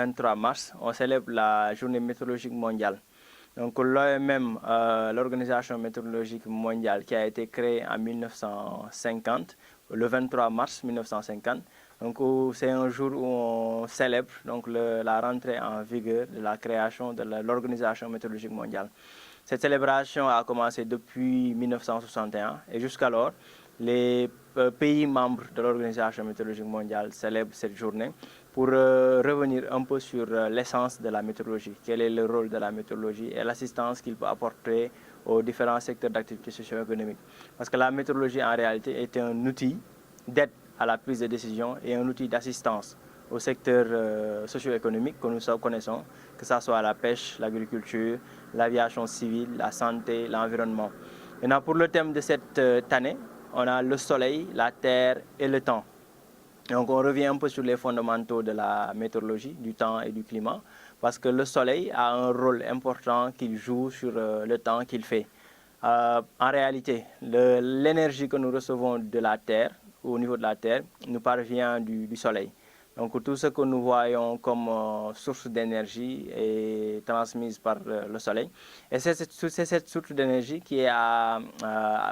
23 mars, on célèbre la journée météorologique mondiale. Donc l'OMM, l'Organisation météorologique mondiale, qui a été créée en 1950, le 23 mars 1950. Donc c'est un jour où on célèbre donc, la rentrée en vigueur de la création de l'Organisation météorologique mondiale. Cette célébration a commencé depuis 1961 et jusqu'alors, les pays membres de l'Organisation météorologique mondiale célèbrent cette journée pour revenir un peu sur l'essence de la météorologie, quel est le rôle de la météorologie et l'assistance qu'il peut apporter aux différents secteurs d'activité socio-économique. Parce que la météorologie en réalité est un outil d'aide à la prise de décision et un outil d'assistance au secteur socio-économique que nous connaissons, que ce soit la pêche, l'agriculture, l'aviation civile, la santé, l'environnement. Maintenant, pour le thème de cette année, on a le soleil, la terre et le temps. Donc on revient un peu sur les fondamentaux de la météorologie, du temps et du climat, parce que le soleil a un rôle important qu'il joue sur le temps qu'il fait. En réalité, l'énergie que nous recevons de la Terre, au niveau de la Terre, nous parvient du soleil. Donc tout ce que nous voyons comme source d'énergie est transmise par le soleil. Et c'est cette source d'énergie qui est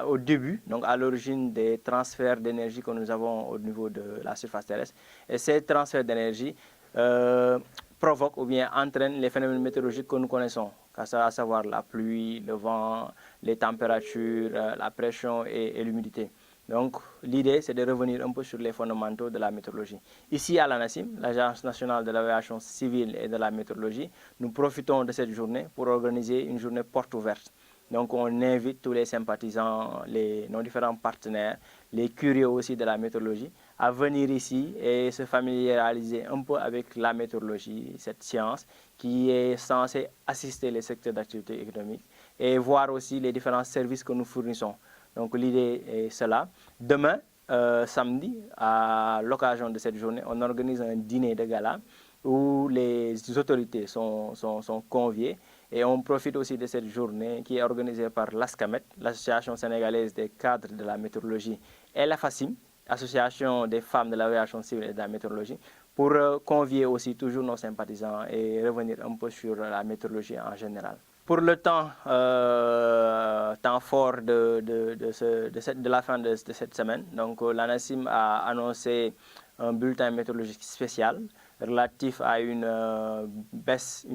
au début, donc à l'origine des transferts d'énergie que nous avons au niveau de la surface terrestre. Et ces transferts d'énergie provoquent ou bien entraînent les phénomènes météorologiques que nous connaissons, à savoir la pluie, le vent, les températures, la pression et l'humidité. Donc, l'idée, c'est de revenir un peu sur les fondamentaux de la météorologie. Ici, à l'ANACIM, l'Agence nationale de l'aviation civile et de la météorologie, nous profitons de cette journée pour organiser une journée porte ouverte. Donc, on invite tous les sympathisants, nos différents partenaires, les curieux aussi de la météorologie, à venir ici et se familiariser un peu avec la météorologie, cette science qui est censée assister les secteurs d'activité économique et voir aussi les différents services que nous fournissons. Donc l'idée est cela. Demain, samedi, à l'occasion de cette journée, on organise un dîner de gala où les autorités sont conviées et on profite aussi de cette journée qui est organisée par l'ASCAMET, l'Association sénégalaise des cadres de la météorologie, et la FACIM, Association des femmes de l'aviation civile et de la météorologie, pour convier aussi toujours nos sympathisants et revenir un peu sur la météorologie en général. Pour le temps fort de la fin de cette semaine, donc l'ANACIM a annoncé un bulletin météorologique spécial relatif à une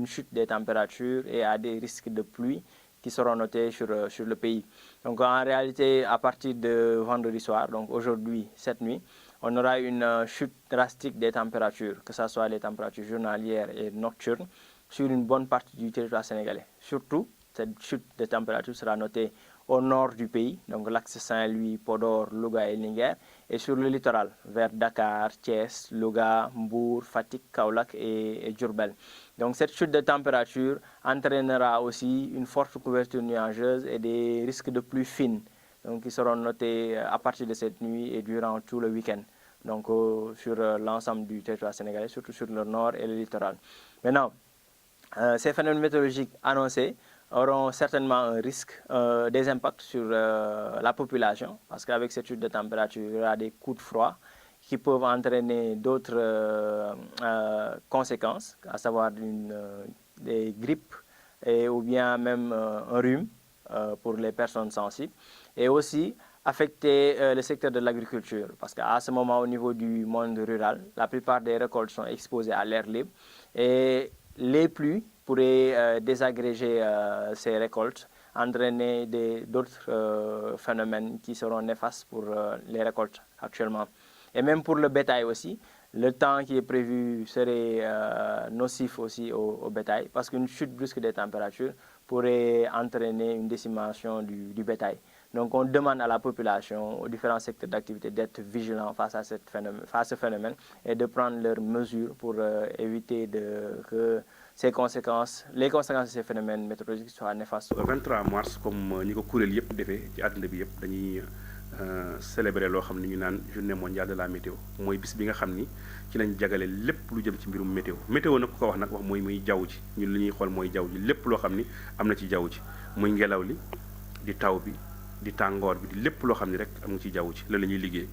chute des températures et à des risques de pluie qui seront notés sur le pays. Donc en réalité, à partir de vendredi soir, donc aujourd'hui, cette nuit, on aura une chute drastique des températures, que ce soit les températures journalières et nocturnes, sur une bonne partie du territoire sénégalais. Surtout, cette chute de température sera notée au nord du pays, donc l'axe Saint-Louis, Podor, Louga et Linguère, et sur le littoral, vers Dakar, Thiès, Louga, Mbour, Fatick, Kaolack et Diourbel. Donc cette chute de température entraînera aussi une forte couverture nuageuse et des risques de pluie fine, donc qui seront notés à partir de cette nuit et durant tout le week-end. Donc sur l'ensemble du territoire sénégalais, surtout sur le nord et le littoral. Maintenant, ces phénomènes météorologiques annoncés auront certainement un risque, des impacts sur la population, parce qu'avec cette chute de température, il y aura des coups de froid qui peuvent entraîner d'autres conséquences, à savoir des grippes ou bien même un rhume pour les personnes sensibles, et aussi affecter le secteur de l'agriculture, parce qu'à ce moment, au niveau du monde rural, la plupart des récoltes sont exposées à l'air libre, et les pluies pourraient désagréger ces récoltes, entraîner d'autres phénomènes qui seront néfastes pour les récoltes actuellement. Et même pour le bétail aussi, le temps qui est prévu serait nocif aussi au bétail, parce qu'une chute brusque des températures pourrait entraîner une décimation du bétail. Donc on demande à la population, aux différents secteurs d'activité, d'être vigilants face à ce phénomène et de prendre leurs mesures pour éviter que les conséquences de ces phénomènes météorologiques soient néfastes. Le 23 mars, comme nous avons yëpp defee ci àdduna bi yëpp dañuy célébrer loo xam ne ñu naan journée mondiale de la météo mooy bis bi nga xam ni ci lañ jagale lépp lu jëm ci mbirum météo météo nag ku ko wax nag wax mooy muy jaww ji ñun li ñuy xool mooy jaww ji lépp loo xam ni am na ci jaww ji muy ngelaw li di taw bi di tàngoor bi di lépp loo xam ni rek am nga ci jaww ji loolu la ñuy liggéey.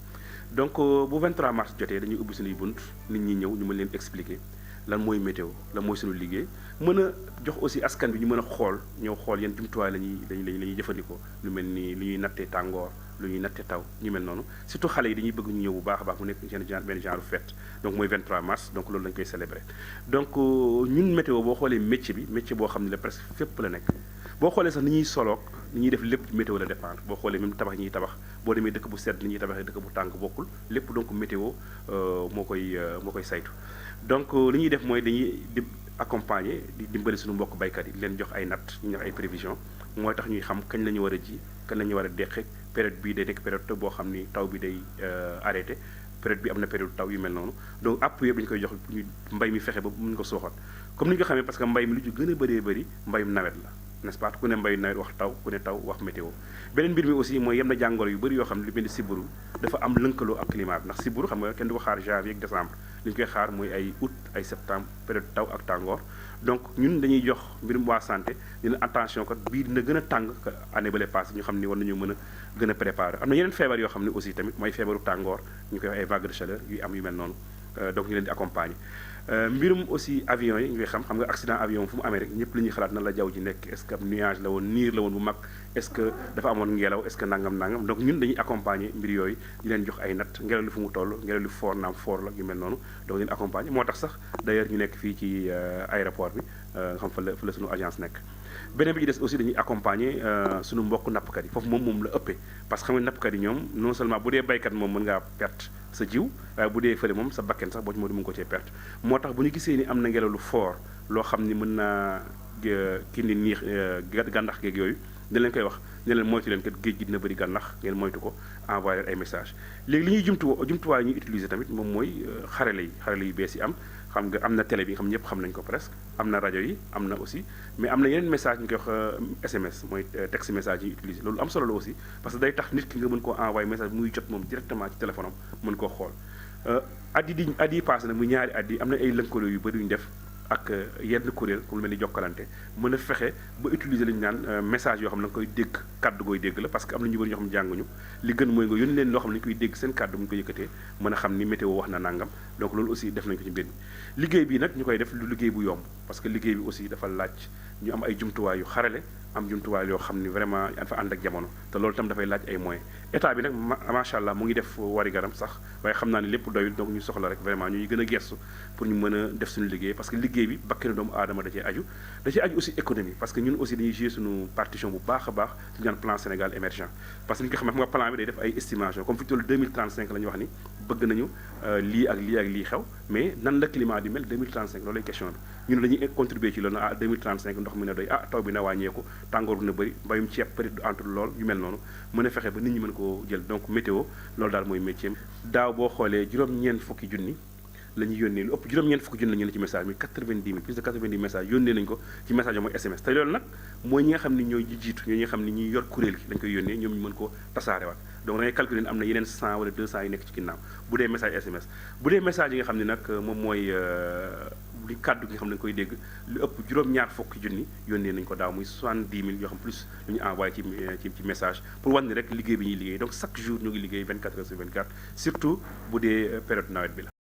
Donc bu 23 mars jotee dañuy ubbi suñuy bunt nit ñi ñëw ñu mën leen expliquer lan mooy météo lan mooy suñu liggéey mën a jox aussi askan bi ñu mën a xool ñëw xool yan jumtuwaay la ñuy jëfandikoo lu mel ni lu ñuy nattee tàngoor lu ñuy nattee taw ñu mel noonu surtout xale yi dañuy bëgg ñu ñëw bu baax a baax mu nekk benn genre fête donc mooy 23 mars donc loolu lañ koy célébrer donc ñun météo boo xoolee métier boo xam ne la presque fépp la nekk boo xoolee sax ni ñuy soloog ni ñuy def lépp météo la dépendre boo xoolee même tabax ñuy tabax boo demee dëkk bu sedd ni ñuy tabaxee dëkk bu tàng bokkul lépp donc météo moo koy saytu donc li ñuy def mooy dañuy accompagner di dimbali suñu mbokk baykat yi di leen jox ay natt ñu jox ay prévision mooy tax ñuy xam kañ la ñu war a ji kañ la ñu war a deqe période bii day nekk période boo xam ni taw bi day arrêté période bi am na période taw yu mel noonu donc app yëpp dañu koy jox ñu mbay mi fexe ba mun ko sooxal comme ni ñu ko xamee parce que mbay mi lu ci gën a bëri mbayum nawet la n'est-ce pas ku ne mbayu nawet wax taw ku ne taw wax météo beneen mbir mi aussi mooy yem na jàngoro yu bëri yoo xam ne lu mel ni sibiru dafa am lënkaloo ak climat bi ndax sibiru xam nga kenn du ko xaar janvier ak décembre li ñu koy xaar mooy ay août ay septembre période taw ak tàngoor donc ñun dañuy jox mbirum waa santé ñu ne attention kat bii dina gën a tàng que année bale passé ñu xam ni war nañu mën a gën a préparer am na yeneen feebar yoo xam ne aussi tamit mooy feebaru tàngoor ñu koy wax ay vague de chaleur yu am yu mel noonu donc ñu leen di accompagner mbirum aussi avion yi ngay xam nga accident avion fu mu amee rek ñëpp li ñuy xalaat nan la jaww ji nekk est-ce que nuage la woon niir la woon bu mag est-ce que dafa amoon ngelaw est-ce que nangam donc ñun dañuy accompagner mbir yooyu di leen jox ay natt ngelaw li fu mu toll ngelaw li fort naam fort la yu mel noonu donc leen accompagner moo tax sax d'ailleurs ñu nekk fii ci aéroport bi nga xam fa la suñu agence nekk beneen bi ci des aussi dañuy accompagner suñu mbokk nappkat yi foofu moom la ëppee parce que xam nga nappkat yi ñoom non seulement bu dee baykat moom mën ngaa perte sa jiw waaye bu dee fële moom sa bakken sax boo ci moo di mën ko cee perte moo tax bu ñu gisee ni am na ngelaw lu fort loo xam ni mën naa kii ni niix gàndax geeg yooyu dañ leen koy wax ne leen moytu leen kat géej gi dina bëri gànnax ngeen moytu ko envoyé leen ay message léegi li ñuy jumtuwaay yi ñuy utiliser tamit moom mooy xarale yu bees yi xam nga am na télé bi nga xam ñëpp xam nañu ko presque am na rajo yi am na aussi mais am na yeneen message ñu koy wax SMS mooy texte message yi utiliser loolu am solo la aussi parce que day tax nit ki nga mën koo envoyé message muy jot moom directement ci téléphone am mën koo xool at yi passé nag muy ñaari at yi am na ay lëkkaloo yu bëri yu ñu def ak yenn kuréel comme lu mel ni Jokkalante mën a fexe ba utiliser li ñu naan message yoo xam ne da nga koy dégg kàddu gooy dégg la parce que am na ñu bëri ñoo xam ne jànguñu li gën mooy nga yónni leen loo xam ne dañu koy dégg seen kàddu bu ñu ko yëkkatee mën a xam ni météo wax na nangam donc loolu aussi def nañu ko ci mbir mi liggéey bi nag ñu koy def lu liggéey bu yomb parce que liggéey bi aussi dafa laaj ñu am ay jumtuwaay yu xarale am jumtuwaay yoo xam ni vraiment dafa ànd ak jamono te loolu tam dafay laaj ay moyens état bi nag macha allah mu ngi def wari garam sax waaye xam naa ne lépp doyul donc ñu soxla rek vraiment ñuy gën a gersu pour ñu mën a def suñu liggéey parce que liggéey bi bakkanu doomu aadama da cee aju aussi économie parce que ñun aussi dañuy jouer suñu partition bu baax a baax suñu naan plan Sénégal émergent parce que ni nga xam nga plan bi day def ay estimation comme fi toll 2035 la ñu wax ni bëgg nañu lii ak lii xew mais nan la climat di mel 2035 loolu lay question bi ñun dañuy contribuer ci loolu 2035 ndox mi na doy taw bi na wàññeeku tàngoor bi na bëri mbayum ceeb peut-être du entre lool yu mel noonu mën a fexe ba nit ñi mën ko jël donc météo loolu daal mooy métier daaw boo xoolee juróom-ñeent fukki junni la ñuy yónnee lu ëpp juróom-ñeent fukki junni la ñu ne ci message mi 90 000 plus de 90 000 messages yónnee nañu ko ci message mooy SMS te loolu nag mooy ñi nga xam ni ñooy jiitu ñi nga xam ni ñuy yor kuréel gi lañ koy yónnee ñoom ñu mën ko tasaarewaat donc da ngay calculer ne am na yeneen 100 wala 200 yu nekk ci ginnaaw bu dee message SMS bu dee message yi nga xam ne nag moom mooy li kàddu gi nga xam ne dañu koy dégg lu ëpp juróom-ñaar fukki junni yónnee nañu ko daaw muy 70 000 yoo xam plus lu ñu envoyé ci message pour wan ni rek liggéey bi ñuy liggéey donc chaque jour ñu ngi liggéey 24 heures sur 24 surtout bu dee période nawet bi la